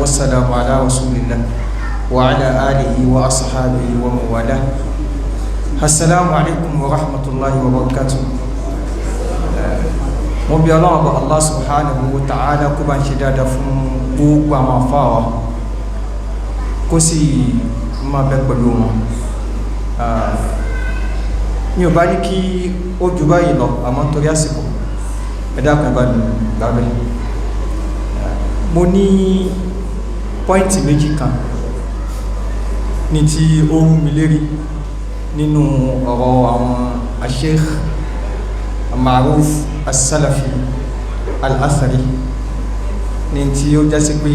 والسلام على رسول الله وعلى آله وأصحابه ومن والاه. السلام عليكم ورحمة الله وبركاته. mo bi Ọlọ́run ba Allah subhanahu wa ta'ala kó bá ń ṣe dáadáa fún gbogbo àwọn àfáà wa kó sì máa bẹ pẹ̀lú wọn. Mi ò bá ní kí ó jù báyìí lọ àmọ́ torí àsìkò ẹ̀dá kan bá ní gbàgbẹ́. Mo ní pọ́ìntì méjì kan ní tí ó rú mi lérí nínú ọ̀rọ̀ àwọn Sheikh Maruf As-Salafi Al-Athari ní tí ó jásí pé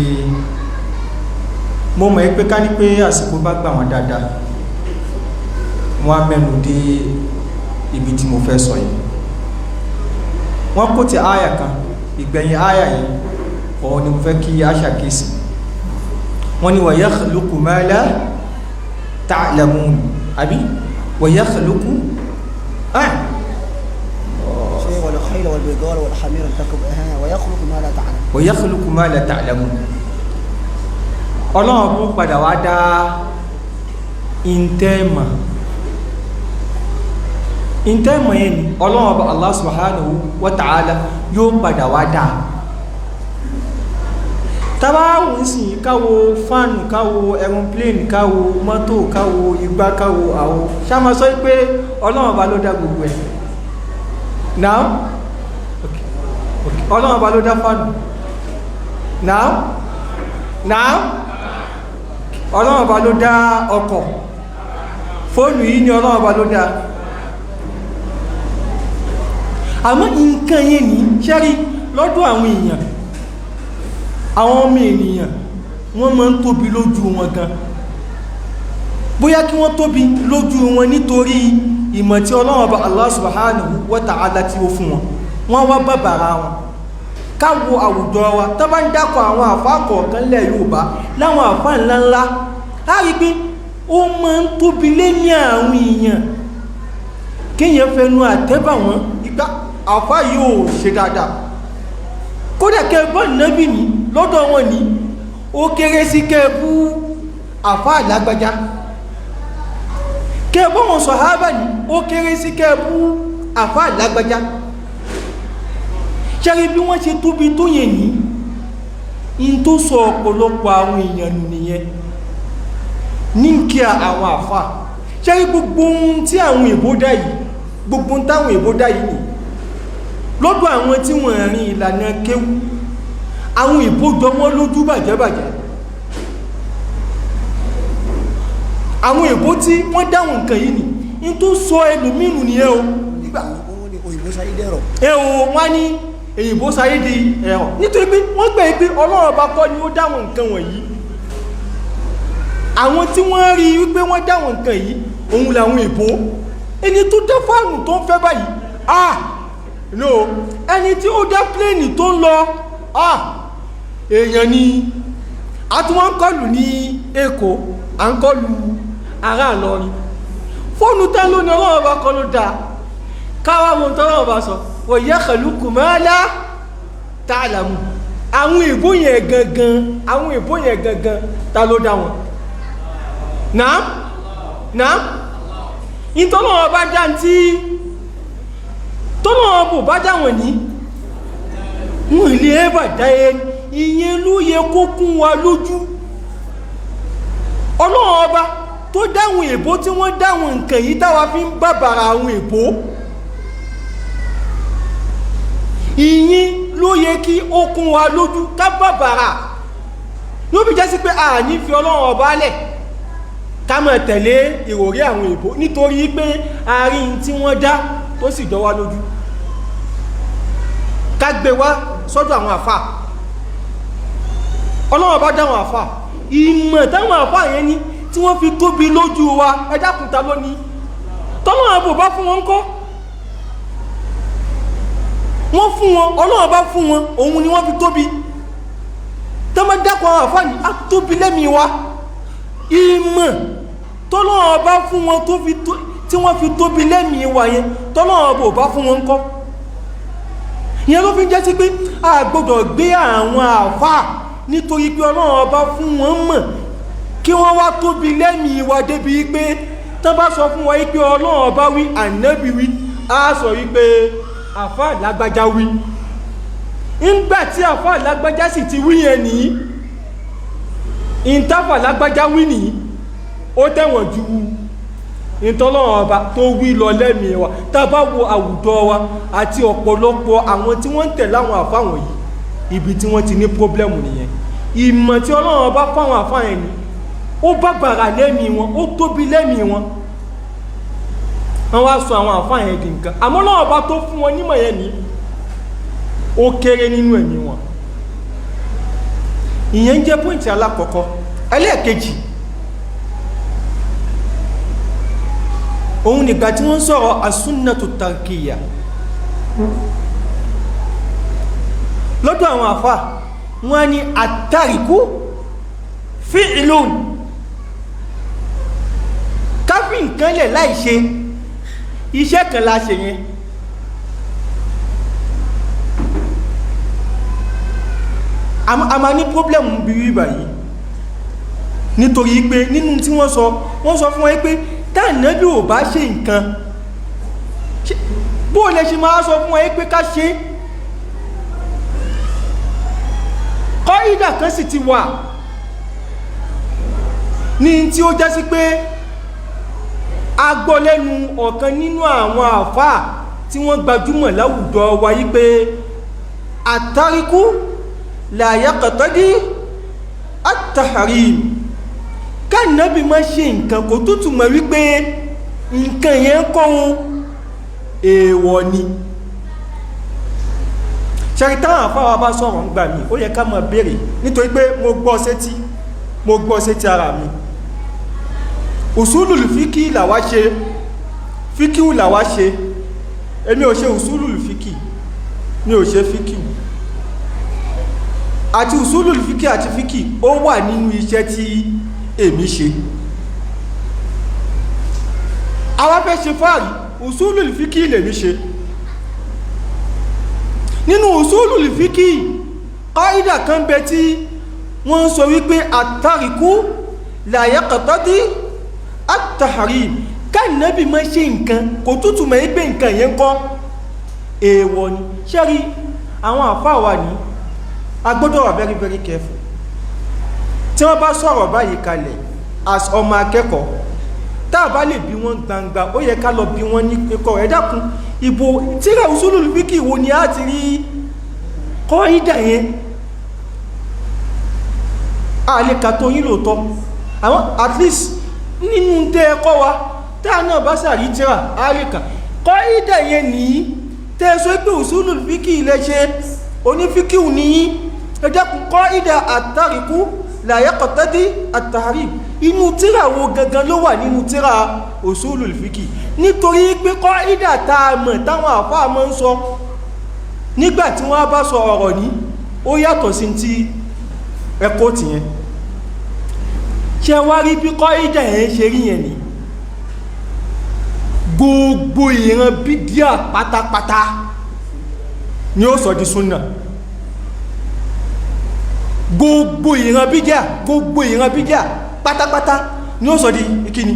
mo mọ̀ pé ká ní pé àsìkò bá gbà wọ́n dáadáa wọ́n á mẹ́nu dé ibi tí mo fẹ́ sọ yìí. Wọ́n kó ti áyà kan, ìgbẹ̀yìn áyà yìí òun ni mo fẹ́ kí a ṣàkíyèsí. Wọ́n ní wa yakhluqu ma la ta'lamun, àbí wa yakhluqu والخيل والبغال والحمير تركبها ويخلق ما لا تعلم ويخلق ما لا تعلمون. Ọlọ́run bó padà wá dá ìntẹ́mà yẹn ni Ọlọ́run bá Allah subhanahu wa ta'ala yóò padà wá dá. Tàbáwò sí káwo fánù, káwo aeroplane, káwo mọ́tò, káwo igbá, káwo àwọ ṣáma sọ pé Ọlọ́run bá ló dá gbogbo ẹ̀. Now Ọlọ́run bá ló dá fánù. Now Ọlọ́run bá ló dá ọkọ̀. Fóònù yìí ni Ọlọ́run bá ló dá. Àmọ́ nǹkan yẹn ní ṣẹ́rí lọ́dọ̀ àwọn èèyàn, àwọn ọmọ ènìyàn wọ́n máa ń tóbi lójú wọn gan. Bóyá kí wọ́n tóbi lójú wọn nítorí ìmọ̀ tí Ọlọ́run bá Allah subhanahu wa ta'ala tí ó fún wọn, wọ́n wá bàbàrà wọn. Káwo àwùjọ wa tó bá ń dákọ̀ àwọn àfáà kọ̀ọ̀kan lẹ̀ Yorùbá láwọn àfáà ńláńlá, á rí pé ó máa ń tóbi lé ní àwọn èèyàn kéèyàn fẹnu àtẹ́bà wọn ìgbà àfáà yóò ṣe dáadáa. Kódà kẹbọ́ nábì ní lọ́dọ̀ wọn ní ó kéré sí kẹbú àfáà lágbájá, kẹbọ́ wọn sàhábà ní ó kéré sí kẹbú àfáà lágbájá. Ṣẹ́rí bí wọ́n ṣe tóbi tó yẹ ní in tó sọ ọ̀pọ̀lọpọ̀ àwọn èèyàn nìyẹn ní kí àwọn àfáà. Ṣẹ́rí gbogbo ohun tí àwọn èbó dá yìí, gbogbo ohun táwọn èbó dá yìí ni lọ́dọ̀ àwọn tí wọ́n rìn ìlànà kéwú, àwọn èbó jọ wọ́n lójú bàjẹ́bàjẹ́. Àwọn èbó tí wọ́n dáwọn nǹkan yìí ni in tó sọ ẹlòmínú nìyẹn o. Wọ́n ní èyìnbó sáyé di ẹ̀rọ nítorí pé wọ́n gbẹ̀ pé Ọlọ́run bá kọ́ ni ó dáwọn nǹkan wọ̀nyí. Àwọn tí wọ́n rí wípé wọ́n dáwọn nǹkan yìí òun làwọn èbó. Ẹni tó dá fáànù tó ń fẹ́ báyìí, no, ẹni tí ó dá pléènì tó ń lọ, èèyàn ni. A tún wọ́n ń kọlù ní Èkó, à ń kọlù ará Ìlọrin. Fóònù tán ló ní Ọlọ́run bá kọ́ ló dáa. Káwà mọ̀ tọ́lọ́run bá sọ wa yakhluqu ma la ta'lamun. Àwọn ìbò yẹn gangan ta ló dá wọn? Náà ìtọ́lọ́wọ́ bá já tí tọ́lọ́wọ́ bò bá já wọn ní wọ́n ilé ẹbà dá ìyẹn ló yẹ kó kún wa lójú. Ọlọ́wọ́ ọba tó dáwọn ìbò tí wọ́n dáwọn nǹkan yìí táwa fi ń bàbàrà àwọn ìbò, ìyìn ló yẹ kí ó kún wa lójú ká bàbàrà. Ló bí jẹ́ sí pé a ní fi Ọlọ́run ọba lẹ̀ ká máa tẹ̀lé ìròrí àwọn èbó nítorí pé àárín tí wọ́n dá tó sì jọ wá lójú. Ká gbé wá sọ́dọ̀ àwọn àfà. Ọlọ́run ọba dáwọn àfà, ìmọ̀ táwọn àfà yẹn ní tí wọ́n fi tóbi lójú wa, ẹ dákun ta lónìí tọ́lọ́run àbò bá fún wọn ńkọ́? Wọ́n fún wọn, Ọlọ́run bá fún wọn, òun ni wọ́n fi tóbi. Tọ́mọ́ dákọ̀ àwọn àfáàní á tóbi lẹ́mìí wa. Ìmọ̀ tọ́lọ́run bá fún wọn tí wọ́n fi tóbi lẹ́mìí wa yẹn, tọ́lọ́run àbò bá fún wọn ńkọ́? Ìyẹn ló fi jẹ́ sí pé a gbọ́dọ̀ gbé àwọn àfáà nítorí pé Ọlọ́run ọba fún wọn mọ̀ kí wọ́n wá tóbi lẹ́mìí wa débi pé tán bá sọ fún wa pé Ọlọ́run ọba wí ànábì wí á sọ wípé àfáà lágbájá wí. ńgbà tí àfáà lágbájá sì ti wí yẹn nìyí ìntàfà lágbájá wí nìyí ó tẹ̀wọ̀n ju ìtọ́lọ́run ọba tó wí lọ lẹ́mìí wa. tá a bá wo àwùjọ wa àti ọ̀pọ̀lọpọ̀ àwọn tí wọ́n ń tẹ̀lé àwọn àfáà wọ̀nyí ibi tí wọ́n ti ní pọ́blẹ́mù nìyẹn. ìmọ̀ tí Ọlọ́run ọba fáwọn àfáà yẹn ni ó bàbàrà lẹ́mìí wọn ó tóbi lẹ́mìí wọn. wọ́n wá sọ àwọn àfáà yẹn di nǹkan àmọ́ Ọlọ́run ọba tó fún wọn nímọ̀ yẹn ni ó kéré nínú ẹ̀mí wọn. ìyẹn ń jẹ́ pọ́ìntì alákọ̀ọ́kọ́. ẹlẹ́ẹ̀kejì òun nígbà tí wọ́n sọ̀rọ̀ as-sunnatu tarkiyya lọ́dọ̀ àwọn àfáà wọ́n ní at-tariku fi'lun káfí nǹkan lẹ̀ láì ṣe iṣẹ́ kan la ṣe yẹn. a máa ní pọ́blẹ̀mù bí wíbà yìí nítorí pé nínú tí wọ́n sọ fún wọn pé táànábì ò bá ṣe nǹkan bó lè ṣe máa sọ fún wọn pé ká ṣe. kọ́ídà kan sì ti wà ní tí ó jẹ́ sí pé a gbọ́ lẹ́nu ọ̀kan nínú àwọn àfáà tí wọ́n gbajúmọ̀ láwùjọ wa yí pé at-tariku la yaqtadi at-tahrim. káànábì má ṣe nǹkan kò tó túmọ̀ wípé nǹkan yẹn kọ́ ohun èèwọ̀ ni. ṣẹ́rí táwọn àfáà bá sọ̀rọ̀ ń gbà mí ó yẹ ká máa béèrè nítorí pé mo gbọ́ sétí ara mi. usulul fíkì làwá ṣe fíkì làwá ṣe èmi ò ṣe usulul fíkì mi ò ṣe fíkì àti usulul fíkì àti fíkì ó wà nínú iṣẹ́ tí èmi ṣe. àwa fẹ́ ṣe fáàrí usulul fíkì lèmi ṣe. nínú usulul fíkì qaida kan bẹ tí wọ́n sọ wípé at-tariku la yaqtadi at-tahrim. káànábì má ṣe nǹkan kò tútù mọ̀ pé nǹkan yẹn kọ́ èèwọ̀ ni. ṣẹ́rí àwọn àfáà wà ní a gbọ́dọ̀ wà very very careful. tí wọ́n bá sọ̀rọ̀ báyìí kalẹ̀ as ọmọ akẹ́kọ̀ọ́ tá a bá lè bí wọ́n gbangba ó yẹ ká lọ bí wọ́n ní ẹ̀kọ́ ẹ dákun ìbò tíra usulul fíkì wo ni a ti rí kọ́ídà yẹn. a lè kà tó yín lóòótọ́ àwọn at least nínú tẹ́ ẹ̀kọ́ wa tá a náà bá sàrí tíra a lè kà kọ́ídà yẹn nìyí tẹ́ ẹ sọ pé usulul fíkì ilẹ̀ ṣe onífíkì nìyí ẹ dákun kọ́ídà at-tariku la yaqtadi at-tahrim inú tíra wo gangan ló wà nínú tíra usulul fíkì. nítorí pé kọ́ídà tá a mọ̀ táwọn àfáà máa ń sọ nígbà tí wọ́n bá sọ ọ̀rọ̀ ní ó yàtọ̀ sí ti ẹ̀kọ́ tìyẹn. ṣe wá rí bí kọ́ídà yẹn ṣe rí yẹn ni gbogbo ìran bídíà pátápátá ni ó sọ di súnà. gbogbo ìran bídíà pátápátá ni ó sọ di ìkíni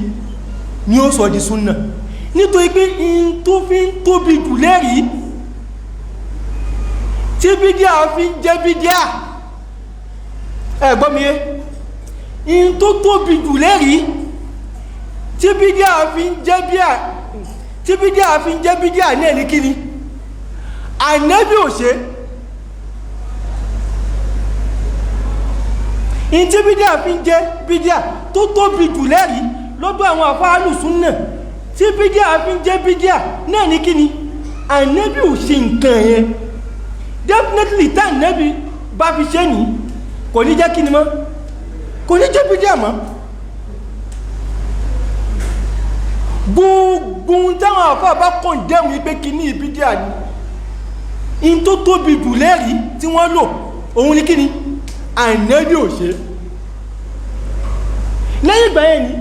ni ó sọ di súnà. nítorí pé in tó fi ń tóbi jù lẹ́rìí tí bídíà fi ń jẹ́ bídíà ẹ̀gbọ́n mi yé in tó tóbi jù lẹ́rìí tí bídíà fi ń jẹ́ bídíà ní ẹni kíni ànábì ò ṣe. in tí bídíà fi ń jẹ́ bídíà tó tóbi jù lẹ́rìí lọ́dọ̀ àwọn àfáàlù súnnà tí bídíà fi ń jẹ́ bídíà náà ní kíni ànábì ò ṣe nǹkan yẹn. definitely tá ànábì bá fi ṣe ní kò ní jẹ́ kíni mọ́ kò ní jẹ́ bídíà mọ́. gbogbo táwọn àfáà bá kàn dẹ́rùn wípé kíní bídíà ni in tó tóbi jù lẹ́rìí tí wọ́n lò òun ní kíni ànábì ò ṣe. lẹ́yìn ìgbà yẹn ni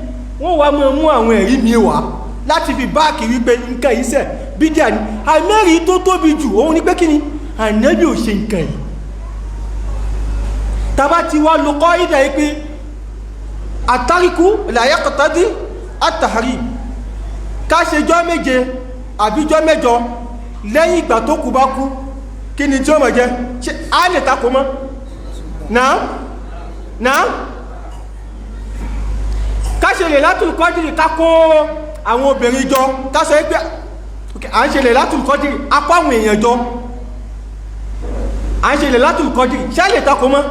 wọ́n wá mọ́ mú àwọn ẹ̀rí mi wá láti fi báàkì wípé nǹkan yìí ṣe bídíà ni. àmẹ́rí tó tóbi jù òun ní pé kíni ànábì ò ṣe nǹkan yìí. tàbá ti wá lo qaida yìí pé at-tariku la yaqtadi at-tahrim ká ṣe jọ́ méje àbíjọ́ mẹ́jọ lẹ́yìn ìgbà tó kú bá kú kí ni tí ó mọ̀ jẹ́ ṣe á lè takò mọ́ náà ká ṣe Laylatul Qadri ká kó àwọn obìnrin jọ ká sọ pé à ń ṣe Laylatul Qadri apá àwọn èèyàn jọ à ń ṣe Laylatul Qadri ṣe lè takò mọ́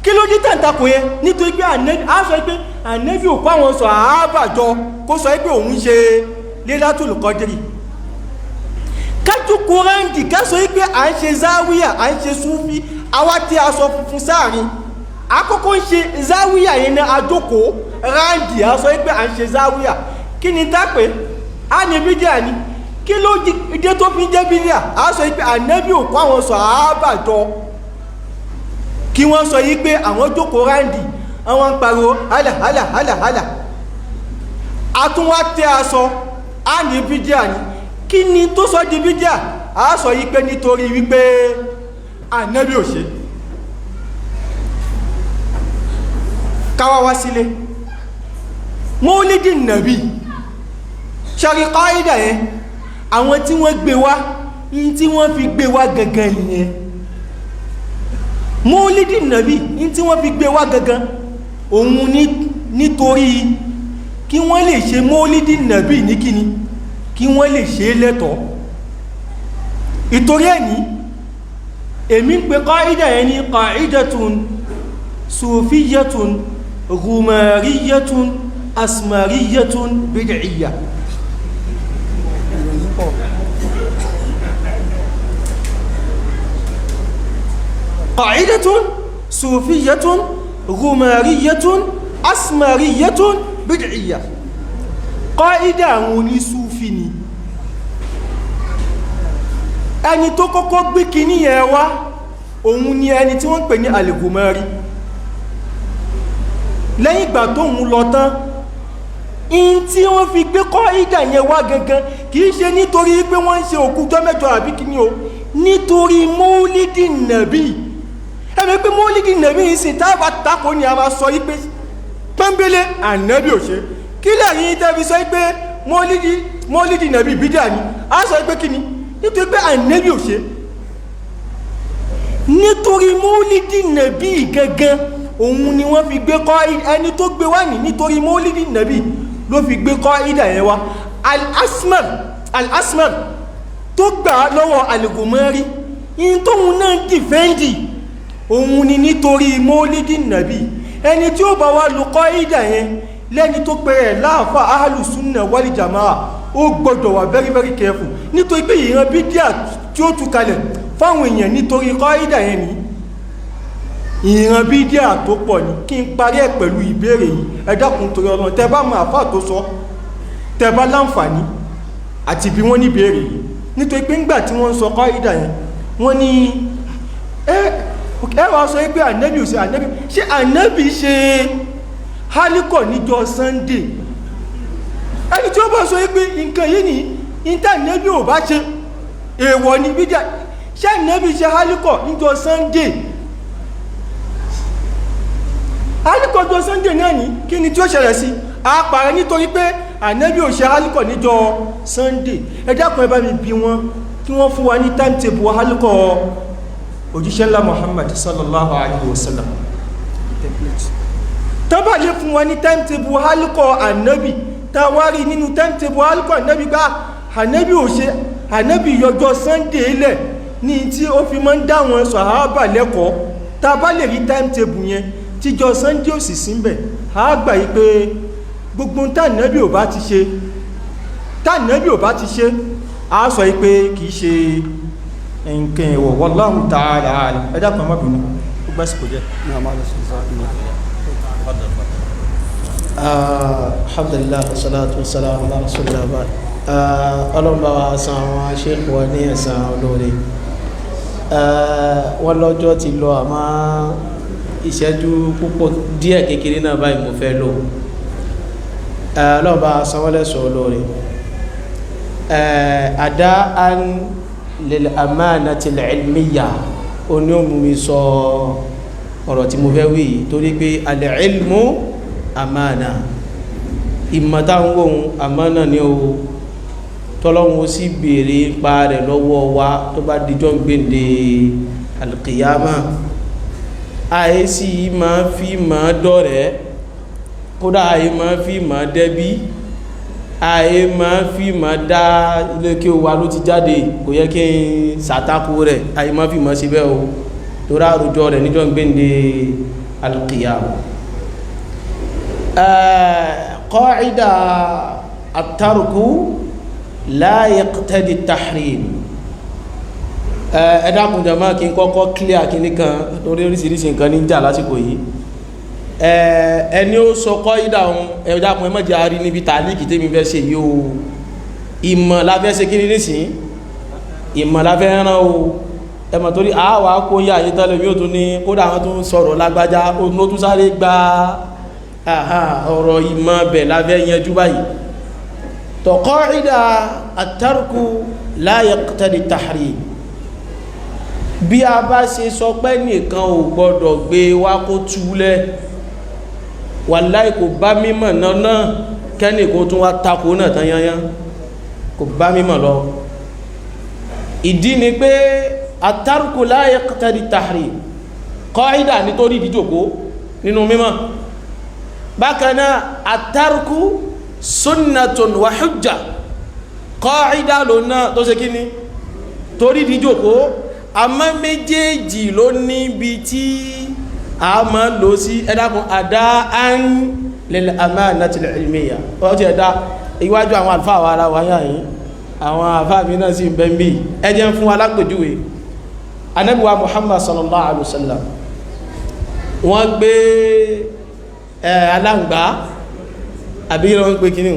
kí ló dé tàn takò yẹn nítorí pé a sọ pé Ànábì ò kó àwọn sàhábà jọ kó sọ pé òun ṣe Laylatul Qadri kájú kúrẹ́ǹdì ká sọ pé à ń ṣe záwíyà à ń ṣe súfí àwa tí a sọ funfun sáàrin àkọ́kọ́ ń ṣe záwíyà yẹn ní àjókòó ráǹdì a sọ pé à ń ṣe záwíyà kí ni tápẹ́ a ní bídíà ni kí ló dé tó fi jẹ́ bídíà a sọ pé Ànábì ò kó àwọn sàhábà jọ kí wọ́n sọ yí pé àwọn jókòó ráǹdì àwọn ń pariwo hálà hálà hálà hálà àtúnwá tẹ́ aṣọ a ní bídíà ni kí ni tó sọ di bídíà a sọ yí pé nítorí wípé Ànábì ò ṣe káwá wá sílé Mawlidin Nabi ṣàrí qaida yẹn àwọn tí wọ́n gbé wá in tí wọ́n fi gbé wá gangan nìyẹn Mawlidin Nabi in tí wọ́n fi gbé wá gangan òun nítorí kí wọ́n lè ṣe Mawlidin Nabi ní kíni kí wọ́n lè ṣe lẹ́tọ̀ọ́ ìtorí ẹni èmi ń pe qaida yẹn ní qaidatun sufiyyatun ghumariyatun asmariyatun bid'iyya qaidatun sufiyyatun ghumariyatun asmariyatun bid'iyya qaida àwọn onísúfì ni ẹni tó kọ́kọ́ gbé kíní yẹn wá òun ni ẹni tí wọ́n pè ní al-Ghumari lẹ́yìn ìgbà tó ń lọ tán in tí wọ́n fi gbé qaida yẹn wá gangan kìí ṣe nítorí pé wọ́n ń ṣe òkújọ́ mẹ́jọ àbí kíní o nítorí Mawlidin Nabi ẹ̀mẹ́ pé Mawlidin Nabi yìí sì tábà tako ni a máa sọ yí pé pẹ́ńbélé Ànábì ò ṣe kí lẹ́yìn tẹ́bi sọ pé Mawlidin Nabi bídà ni a sọ pé kíni nítorí pé Ànábì ò ṣe nítorí Mawlidin Nabi gangan òun ni wọ́n fi gbé kọ́ ẹni tó gbé wá ní nítorí Mawlidin Nabi ló fi gbé kọ́ ìdà yẹn wá al-Asmar tó gbà lọ́wọ́ al-Ghumari in tóhun náà dìfẹ́ndì òun ni nítorí Mawlidin Nabi ẹni tí ó bá wá lò kọ́ ìdà yẹn lẹ́ni tó pẹ̀rẹ̀ láàfà Ahlus Sunnah wal Jama'ah ó gbọ́dọ̀ wà very very careful nítorí pé ìran bídíà tí ó tú kalẹ̀ fáwọn èèyàn nítorí qaida yẹn ni ìran bídíà tó pọ̀ ní kí n parí ẹ̀ pẹ̀lú ìbéèrè yìí ẹ dákun torí Ọlọ́run tẹ́ bá mọ àfà tó sọ tẹ́ bá láǹfààní àti bí wọ́n ní ìbéèrè yìí nítorí pé ńgbà tí wọ́n sọ qaida yẹn wọ́n ní ẹ wá sọ pé Ànábì ò ṣe Ànábì ṣé Ànábì ṣe hálíkọ̀ níjọ́ Sunday ẹni tí ó bá sọ pé nǹkan yìí ní ìntànẹ́bí ò bá ṣe èèwọ̀ ní bídíà ṣé Ànábì ṣe hálíkọ̀ níjọ́ Sunday hálíkọ̀ níjọ́ Sunday náà ní kí ni tí ó ṣẹlẹ̀ sí àpàrẹ nítorí pé Ànábì ò ṣe hálíkọ̀ níjọ́ Sunday ẹ dákun ẹ bá mi bí wọn kí wọ́n fún wa ní timetable hálíkọ̀ òjíṣẹ́ ńlá Muhammad sallallahu alaihi wasallam tó bá lè fún wa ní timetable hálíkọ̀ Ànábì tàwárí nínú timetable hálíkọ̀ Ànábì gbá Ànábì ò ṣe Ànábì yọjọ́ Sunday ilẹ̀ ní tí ó fi máa ń dá wọn sàhábà lẹ́kọ̀ọ́ tá bá lè rí timetable yẹn tíjọ́ Sunday ò sì síbẹ̀ á gbà yí pé gbogbo tànábì ò bá ti ṣe á sọ yí pé kìí ṣe nǹkan ẹ̀wọ̀ wallahu ta'ala a'lam ẹ̀dá kan má bínú ó gbásìkò jẹ́ alhamdulillah wassalatu wassalamu ala rasulillah ba'd ọlọ́mbà wa san àwọn ṣéèkù wa ní ẹ̀san olóore wọ́n lọ́jọ́ ti lọ àmọ́ ìṣẹ́jú púpọ̀ díẹ̀ kékeré náà báyìí mo fẹ́ lò ọlọ́mbà san wọ́n lẹ́san olóore ada'an lil amanati al ilmiya oní òmùmí sọ ọ̀rọ̀ tí mo fẹ́ wí torí pé al-ilmu amana ìmọ̀ táwọn ohun amana ni o tọ́lọ́run ó sì béèrè pa rẹ̀ lọ́wọ́ wa tó bá dijọ́ gbèǹde al-qiyama àìsí máa fi máa dọ̀rẹ́ kódà àì máa fi máa dẹ́bí àì máa fi máa dá ilé kí o wà ló ti jáde kò yẹ kí n sàtákù rẹ̀ àì máa fi máa ṣe bẹ́ẹ̀ o tó rá àrùjọ rẹ̀ níjọ́ gbèǹde al-qiyama qaida at-tarku la yaqtadi at-tahrim ẹ̀dàkùn jàmá kí n kọ́kọ́ clear kí ní kan lórí oríṣiríṣi nǹkan ní jà lásìkò yìí ẹni ó sọ qaida ohun ẹ̀dàkùn ẹmọ́jẹ́ àárí níbi tàlíkì tèmi fẹ́ ṣe yìí o ìmọ̀ láfẹ́ ṣe kí ní nísìn ìmọ̀ láfẹ́ rán o ẹmọ̀ torí àwà kó yá ayé tẹ́lẹ̀ yóò tún ní kódà àwọn tó ń sọ̀rọ̀ lágbájá ó tún sáré gba ọ̀rọ̀ ìmọ̀ bẹ̀ láfẹ́ yanjú báyìí tó qaida at-tarku la yaqtadi at-tahrim bí a bá ṣe sọ pé nìkan ò gbọdọ̀ gbé wá kó túlẹ̀ wàláì kò bá mímọ̀ náà kẹ́nì kó tún wá takò náà tán yányán kò bá mímọ̀ lọ ìdí ni pé at-tarku la yaqtadi at-tahrim qaida nítorí ìdíjòkó nínú mímọ̀ bákanáà at-tarku sunnatun wa hujja qaida lónà tó ṣe kí ni torí ìdíjòkó àmọ́ méjèèjì ló níbi tí a máa lò sí ẹ̀dàkùn ada'an lil amanati al-ilmiyya ó ti ẹ̀dá iwájú àwọn àlfáà wa ara wáyà yìí àwọn àfáà mi náà sí bẹ́m̀bí ẹjẹ́ fún alápèjúwe Ànábì wa Muhammad sallallahu alaihi wasallam wọ́n gbé aláǹgbá àbí wọ́n gbé kìíní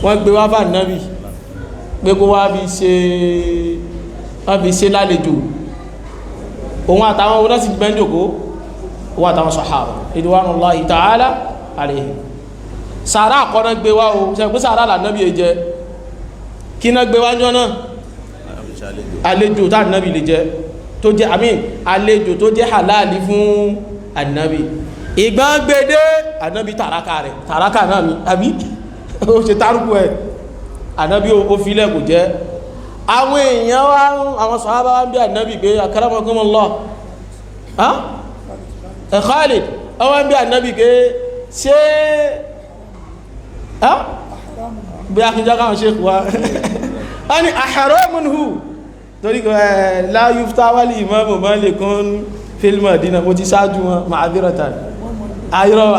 wọ́n gbé wá bá nábì pé kó wá fi ṣe lálejò òun àtàwọn oná sì gbẹ́ jòkó òun àtàwọn sàhábà ridwanullahi ta'ala alayhim sàárà àkọ́nà gbé wá o ṣe pé sàárà lànàbí ẹjẹ́ kí ná gbé wá jọ náà àlejò tá ànàbí lè jẹ tó jẹ́ àlejò tó jẹ́ halali fún ànàbí ìgbọ́n gbédé ànàbí tàrákà náà mi àbí ó ṣe tárùkù ẹ̀ ànàbí ó filẹ̀ kò jẹ́ àwọn èèyàn wá àwọn sàhábà wá ń bí ànábì pé akramakumullah Khalid wọ́n ń bí ànábì pé ṣe bí a kí jẹ́ káwọn ṣe wá wọ́n ni ahramun hu torí la yufta wal imamu malikun fil madina mo ti ṣáájú wọn ma'adhiratan ayọ́rọ̀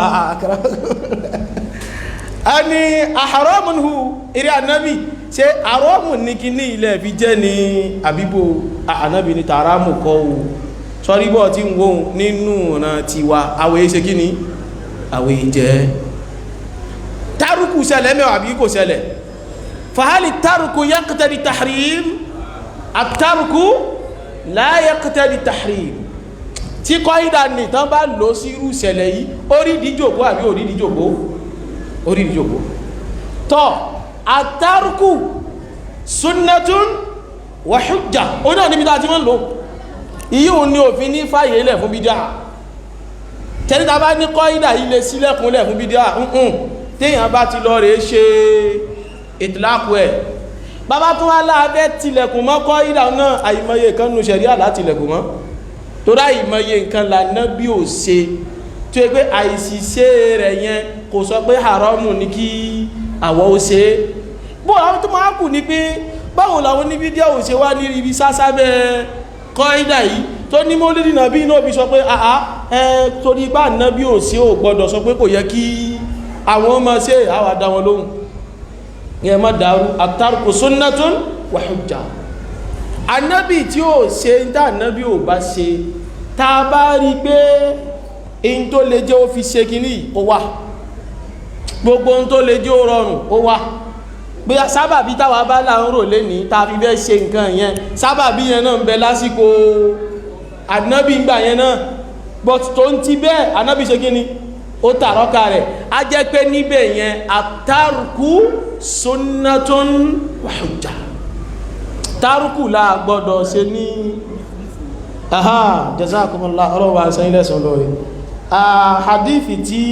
a ní ahramun hu eré ànábì ṣe àrọ́mù ní kí ní ilẹ̀ fi jẹ́ ní àbíbò ànábì ní tààrámù kọ́ o sọ́ríbọ̀ tí ń wóhun nínú ọ̀nà tiwa àwẹ̀ ṣe kí ní àwẹ̀ jẹ́ tárùkù ṣẹlẹ̀ mẹ́wàá àbí kò ṣẹlẹ̀ fahali tárùkù yaqtadi tahrim àtárùkù la yaqtadi tahrim tí kọ́ ìdá ní tán bá lọ sí irú ṣẹlẹ̀ yìí orí díjòkó àbí orí díjòkó tọ́ àtàrùkù sunnatun wa hujja ó náà níbi láti wọ́n lò iye òun ni òfin ní fàyè ilẹ̀ fún bídá tẹ́lítà bá ní kọ́ ìdà ilé sílẹ̀kúnlẹ̀ fún bídá téèyàn bá ti lọ rẹ̀ ṣe ìtìláàkù ẹ̀ bàbá tún wá láàbẹ́ tilẹ̀kùn mọ́ kọ́ ìdà náà àìmọye nǹkan nù ṣẹ̀ríà látilẹ̀kùn mọ́ tó dá ìmọye nǹkan lànà bí ò ṣe tó yẹ pé àìsíṣe rẹ̀ yẹn kò sọ pé haramu ní kí àwọ̀ ó ṣe bó àwọn tó máa kù ní pé báwo làwọn ní fídíò ò ṣe wá ní ibi sásábẹ́ kọ́ídà yìí tó ní mọ́lẹ́dì nàbí náà bí sọ pé àá torí bá nàbí ò ṣe ò gbọ́dọ̀ sọ pé kò yẹ kí àwọn ọmọ ṣe àwà dá wọn lóhùn ní ẹmọ́ dàrú at-tarku sunnatun wa hujja anábì tí ó ṣe ń dá anábì ò bá ṣe tá a bá rí pé in tó lè jẹ́ ó fi ṣe kìíní ó wà gbogbo ohun tó lè jẹ́ ó rọrùn ó wà pé sábàbí táwa bá láwọn rò lé ní ta fi fẹ́ ṣe nǹkan yẹn sábàbí yẹn náà ń bẹ lásìkò ànábì ń gbà yẹn náà but tó ń ti bẹ́ẹ̀ ànábì ṣe kí ni ó tàrọ́kà rẹ̀ a jẹ́ pé níbẹ̀ yẹn àtàrùkù sunnatun wa hujja tàrùkù la gbọ́dọ̀ ṣe ní aha jazakumullah ọlọ́wà sẹ́yìn lẹ́sùn lórí hadithi tí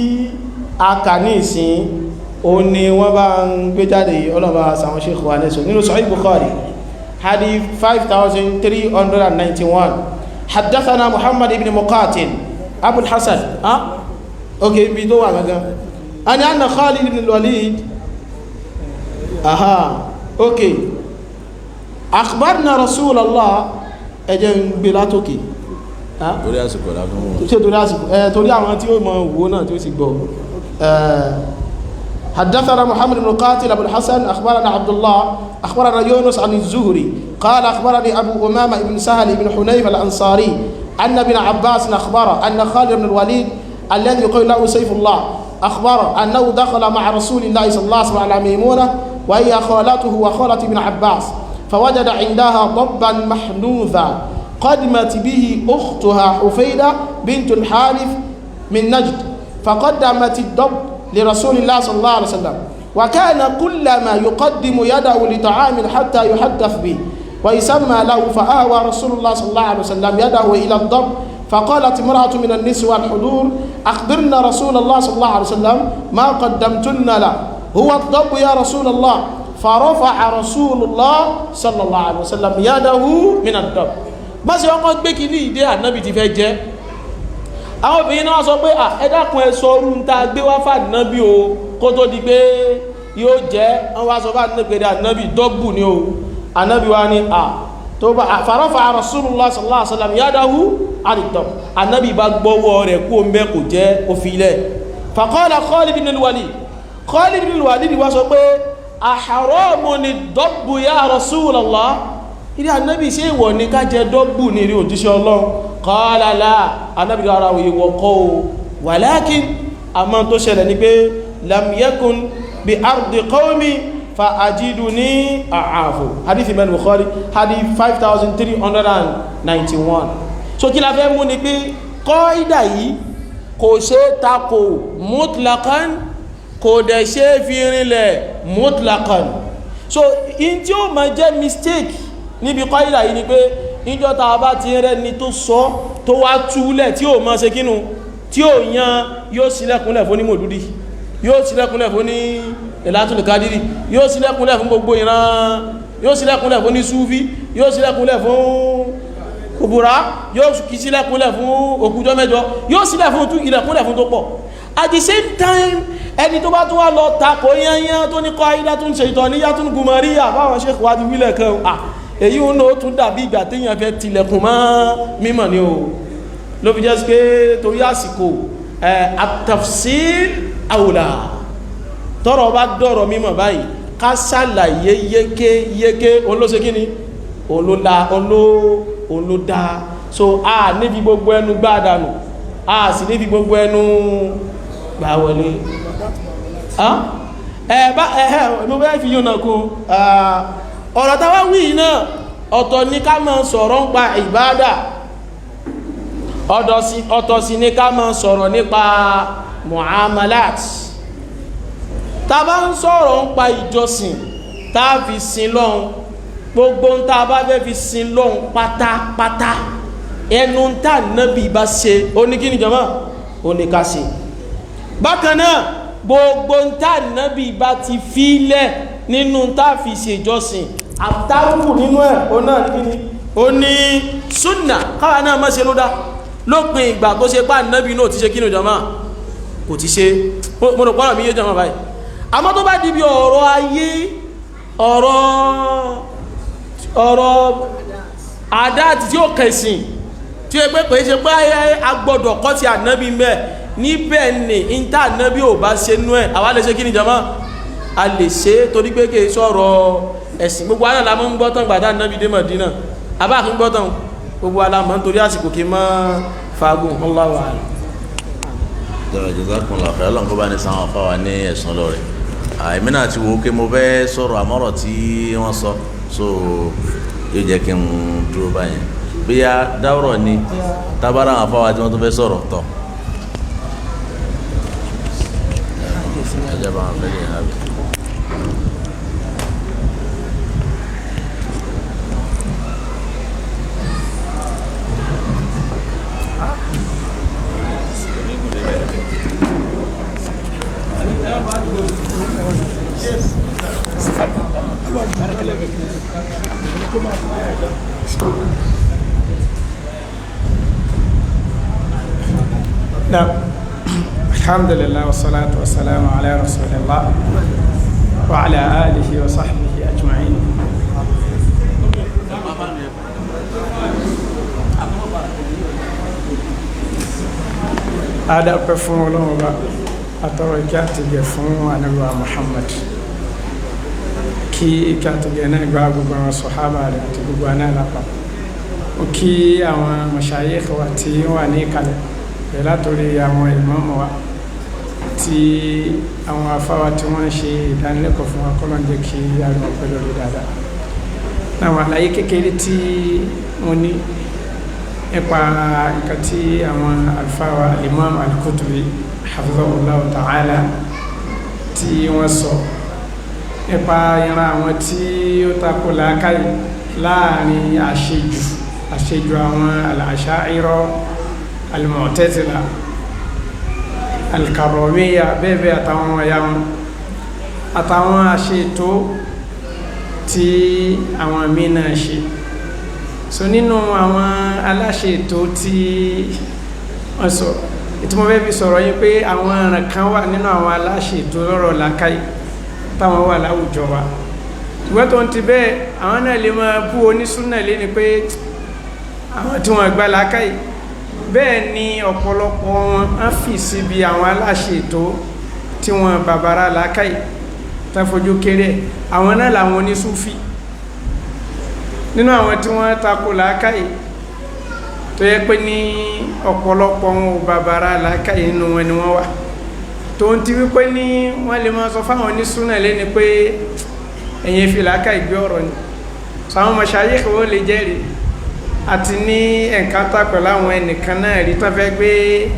a kà ní ìsìn o ni wọ́n bá ń gbé jáde ọlọ́wà sàwọn sheikh wa lẹ́sùn nínú Sahih Bukhari hadith 5391 haddathana Muhammad ibn Muqatil Abul Hasan ok bí tó wà gangan ani anna Khalid ibn al-Walid aha ok akhbarna Rasulullah ẹjẹ́ ń gbé látókè torí àsìkò lábúrú ṣe torí àsìkò torí àwọn tí ó mọ̀ wo náà tí ó sì gbọ́ حدثنا محمد بن قاتل أبو الحسن أخبرنا عبد الله أخبرنا يونس عن الزهري قال أخبرني أبو أمامة بن سهل بن حنيف الأنصاري أن ابن عباس أخبره أن خالد بن الوليد الذي يقول له سيف الله أخبره أنه دخل مع رسول الله صلى الله عليه وسلم على ميمونة وهي خالته وخالة ابن عباس فوجد عندها ضبا محنوذا قدمت به أختها حفيدة بنت الحارث من نجد فقدمت الضب لرسول الله صلى الله عليه وسلم وكان كلما يقدم يده لطعام حتى يحدث به ويسمى له فآوى رسول الله صلى الله عليه وسلم يده إلى الضب فقالت امرأة من النسوة الحضور أخبرنا رسول الله صلى الله عليه وسلم ما قدمتن له هو الضب يا رسول الله فرفع رسول الله صلى الله عليه وسلم يده من الضب bá ṣe wọ́n gbé kí ní ìdí ànábì ti fẹ́ jẹ́ àwọn obìnrin náà sọ pé ẹ dákun ẹ sọ orú ń ta gbé wá fànábì o kó tó di pé yóò jẹ́ wọ́n wá sọ fànábì pé ànábì dọ́gbù ni o ànábì wá ní tó bá farafa rasulullah sallallahu alaihi wasallam yadahu àdìtọ̀ ànábì bá gbọ́wọ́ rẹ̀ kó ń bẹ́ kò jẹ́ òfilẹ̀ faqala Khalid ibn al-Walid Khalid ibn al-Walid wá sọ pé aharamu ni dọ́gbù ya rasulallah ilé anábì ṣe ìwọ̀ ní ká jẹ dọ́gbù ní rí òjíṣẹ́ Ọlọ́run qala la anábì ara ìwọ̀ kọ́ o walakin a máa tó ṣẹlẹ̀ ní pé lam yakun bi ardi qawmi fa ajiduni a'afu hadith Imam Bukhari hadith 5391 so kí la fẹ́ mú ni pé kọ́ídà yìí kò ṣe tako mutlaqan kò dẹ̀ ṣe fi rinlẹ̀ mutlaqan so in tí ó máa jẹ́ mistake níbi kọ́ídà yìí ni pé níjọ́ta bá ti rẹ̀ ní tó sọ tó wá túlẹ̀ tí ó máa ṣe kínú tí ó yan yóò sílẹ̀kúnlẹ̀ fún ní mòdúdí yóò sílẹ̀kúnlẹ̀ fún ní Lailatul Qadri yóò sílẹ̀kúnlẹ̀ fún gbogbo ìran yóò sílẹ̀kúnlẹ̀ fún ní Súfí yóò sílẹ̀kúnlẹ̀ fún òbúra yóò sílẹ̀kúnlẹ̀ fún òkújọ́ mẹ́jọ yóò sílẹ̀kúnlẹ̀ fún tó pọ̀ at the same time ẹni tó bá tún wá lọ takò yányán tó ní kọ́ídà tún ṣe ìtọ̀ níyà tún gùnmọ̀ríyà báwọn ṣe wá di wílẹ̀ kan èyí ó náà tún dàbí ìgbà téèyàn fẹ́ tilẹ̀kùn mọ́ mímọ̀ ni o ló fi jẹ́ sí pé torí àsìkò at-tafsil awla tọ́rọ̀ bá dọ̀rọ̀ mímọ̀ báyìí ká ṣàlàyé yéké olóṣe kíni olódá so a níbi gbogbo ẹnu gbádànù a sì níbi gbogbo ẹnu gbà wọlé mo bẹ́ fi yóò náà kún ọ̀rọ̀ tàwà wí náà ọ̀tọ̀ ní ká máa sọ̀rọ̀ nípa ìbádà ọ̀tọ̀ sí ní ká máa sọ̀rọ̀ nípa muamalat tá bá ń sọ̀rọ̀ nípa ìjọsìn tá fi sin lọ́hun gbogbo ń tá bá fẹ́ fi sin lọ́hun pátápátá ẹnu tá nábì bá ṣe oníkíní jọmọ́ oníkàṣe bákan náà gbogbo ń tá nábì bá ti fílẹ̀ nínú tá fi ṣe ìjọsìn àtàrùkù nínú ẹ̀ o náà kíni o ní súnnà káwà náà má ṣe ló dá lópin ìgbà tó ṣe pá nábì náà ti ṣe kínú jọmọ́ kò ti ṣe mọ́nà pọ́nà mi yé jọmọ́ báyìí àmọ́ tó bá di bí ọ̀rọ̀ ayé ọ̀rọ̀ àdáàtì tí ó kẹsìn tí ó pé pé ṣe pé agbọ́dọ̀ kọ́ ti ànábì mẹ́ níbẹ̀ ní ìntà ànábì ò bá ṣe nú ẹ̀ àwa lè ṣe kí ni jọmọ́ a lè ṣe torí pé kí sọ̀rọ̀ ẹ̀sìn gbogbo aláàlá mọ́ ń gbọ́tàn gbàdá ànábì dé Mádínà abáàkí gbọ́tàn gbogbo aláàmọ́ nítorí àsìkò kí mọ́ fagun Allahu a'lam. Jazakumullahu khairan Ọlọ́run kó bá ní sáwọn afáwa ní ẹ̀sùn lọ́rẹ̀ àìmí náà ti wò ó pé mo fẹ́ sọ̀rọ̀ àmọ́rọ̀ tí wọ́n sọ so yóò jẹ́ kí n dúró báyẹn bóyá dáwọ̀rọ̀ ni tábára àwọn afáwa tí wọ́n tó fẹ́ sọ̀rọ̀ tọ̀ ẹjẹ́ bá wọn fẹ́ lè hàn mí. نعم الحمد لله والصلاة والسلام على رسول الله وعلى آله وصحبه أجمعين. هذا أبفون الله أتوقعت جفون أنا محمد كي كاتجنا جابوا الصحابة تجوا أنا لقى وكي أما مشايخ واتي واني كله بلا تولي أما إمام وا تي أما فوات منشي دان لك فما كلن جكي يارو كلو دادا نعم لا يكيلتي مني إقا كتي أما الفاوى الإمام القطبي حفظه الله تعالى تي وصو إقا يرى أما تي يتاكل كاي لا ني àṣejù àwọn al-Asha'ira al-Mu'tazila al-Karramiyya bẹ́ẹ̀bẹ́ àtàwọn ọ̀yá wọn àtàwọn àṣetò tí àwọn mìíràn ṣe so nínú àwọn aláṣetò tí wọ́n sọ ìtumọ̀ bẹ́ẹ̀ fi sọ̀rọ̀ yí pé àwọn ọ̀ràn kan wà nínú àwọn aláṣetò lọ́rọ̀ làákàyè táwọn wà láwùjọ wa ṣùgbọ́n tó ń ti bẹ́ẹ̀ àwọn náà lè máa bú onísúnnà lé ní pé àwọn tí wọ́n gbá lákàí bẹ́ẹ̀ ni ọ̀pọ̀lọpọ̀ wọn á fi síbi àwọn aláṣètò tí wọ́n bàbára lákàí tàfojú kéré àwọn náà làwọn onísúfí nínú àwọn tí wọ́n takò lákàí tó yẹ pé ní ọ̀pọ̀lọpọ̀ wọn ò bàbára lákàí nínú wọn ni wọ́n wà tó ń ti wípé ní wọ́n lè máa sọ fáwọn onísúnà lé ní pé ẹ̀yin fi lákàí gbé ọ̀rọ̀ ni sọ àwọn mashayikh wọ́n lè jẹ́rìí àti ní ẹ̀ǹkátà pẹ̀lú àwọn ẹnìkan náà rí tán fẹ́ gbé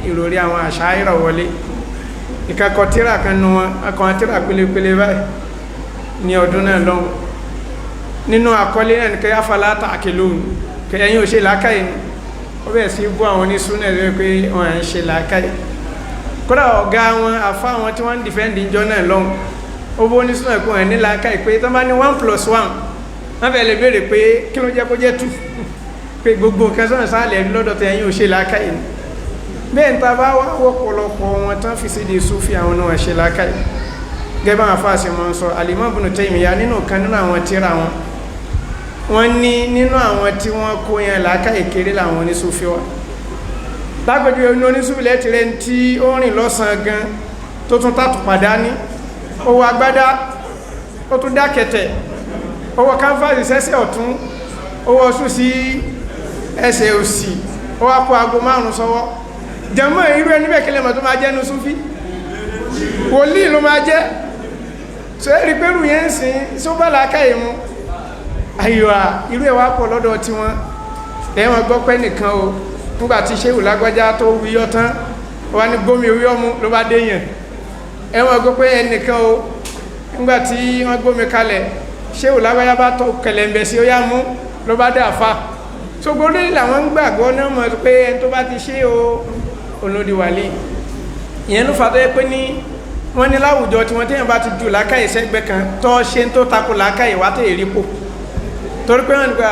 ìròrí àwọn Asha'ira wọlé ìkẹ́kọ̀ọ́ tíra kan nú wọn akọ̀wọ́n tíra pélépélé báyìí ní ọdún náà lọ́wọ́ nínú àkọlé náà nìkan afala ta'qilun kẹyìn ò ṣe làákàyè ni ó bẹ̀rẹ̀ sí bú àwọn onísúnà rẹ̀ pé wọ́n à ń ṣe làákàyè kódà ọ̀gá wọn àfá àwọn tí wọ́n ń dìfẹ́ǹdì ìjọ náà lọ́wọ́ ó bó onísúnà pé wọ́n ní làákàyè pé tán bá ní 1+1 wọ́n fẹ́ lè béèrè pé kí ló jẹ́ kó jẹ́ 2 pé gbogbo nǹkan sọ́nà sáàlẹ̀ lọ́dọ̀ tẹ ẹ̀yìn òṣè lákàí ní bẹ́ẹ̀ ń ta bá wọ́pọ̀lọpọ̀ wọn tán fi sí di Súfí àwọn náà ṣe lákàí gẹ́bà àfáàsì mọ́ sọ Al-Imam Ibn Taymiyyah nínú kan nínú àwọn tíra wọn wọ́n ní nínú àwọn tí wọ́n kó yẹn lákàí kéré làwọn ní Súfí wa lágbèjú ẹni oníṣúfì lẹ́tìrẹ́ tí ó rìn lọ́sàn gan tó tún tàtùpàdá ní owó agbádá ó tún dákẹ̀tẹ̀ owó káńfàsì sẹ́sẹ̀ ọ̀tún owó ọ̀sùn sí ẹsẹ̀ òsì ó wá kó aago 5 sọ́wọ́ jẹmọ́ irú ẹni bẹ́ẹ̀ kílẹ̀mọ̀ tó máa jẹ́ ní Súfí wòlíì ló máa jẹ́ so ẹ́rì pẹ́rù yẹn ń sin só bá làákàyè mú àyíwá irú ẹ̀wà pọ̀ lọ́dọ̀ tí wọ́n lẹ́wọ̀n gbọ́ pẹ́ nìkan o nígbàtí Ṣéhù Lágbájá tó wíyọ́ tán wá ní gómi wíyọ́ mú ló bá déyàn ẹ̀wọ̀n gbọ́ pẹ́ ẹnìkan o nígbàtí wọ́n gómi kalẹ̀ Ṣéhù Lágbájá bá tó kẹlẹ̀mbẹ̀ sí ó yá mú ló bá dé àfá so gbogbo làwọn gbàgbọ́ náà mọ̀ pé ẹni tó bá ti ṣe o olódiwàlé ìyẹn ló fàtọ́ pé ní wọ́n ní láwùjọ tí wọ́n tẹ́yàn bá ti jù lákàyè sẹ́gbẹ́ kan tọ́ ṣe tó takò lákàyè wá tẹ́ èrípò torí pé wọ́n gbà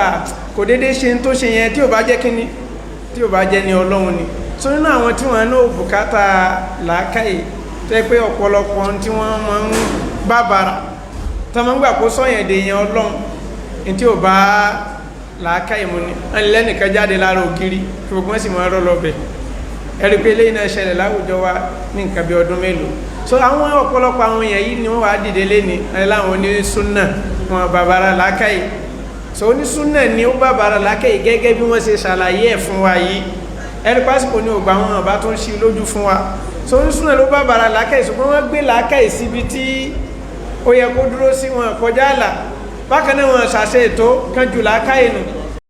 kò dédé ṣe tó ṣe yẹn tí ò bá jẹ́ kíní tí ò bá jẹ́ ní Ọlọ́run ni so nínú àwọn tí wọ́n náà bùkátà lákàyè tẹ́ pé ọ̀pọ̀lọpọ̀ tí wọ́n máa ń bàbàrà tọ́ máa ń gbà kó sọ́yẹ̀dè yẹn Ọlọ́run tí ò bá làákàyè mú ní ẹnìlẹ́nìkan jáde lára ògiri gbogbo wọn sì mọ́ ọ̀rọ̀ lọ́bẹ̀ ẹ̀rí pé lẹ́yìn náà ṣẹlẹ̀ láwùjọ wa ní nǹkan bí ọdún mélòó so àwọn ọ̀pọ̀lọpọ̀ àwọn èèyàn yìí ni wọ́n wá dìde lẹ́ni láwọn onísúnnà wọn bàbára làákàyè so onísúnnà ni ó bàbára làákàyè gẹ́gẹ́ bí wọ́n ṣe ṣàlàyé ẹ̀ fún wa yìí ẹ̀rí pásìkò ní ògbà wọn bá tó ń ṣí lójú fún wa so onísúnnà ló bàbára làákàyè ṣùgbọ́n wọ́n gbé làákàyè síbi tí ó yẹ kó dúró sí wọn kọjá àlà bákan náà wọn ṣàṣe ètò kan jù làákàyè nù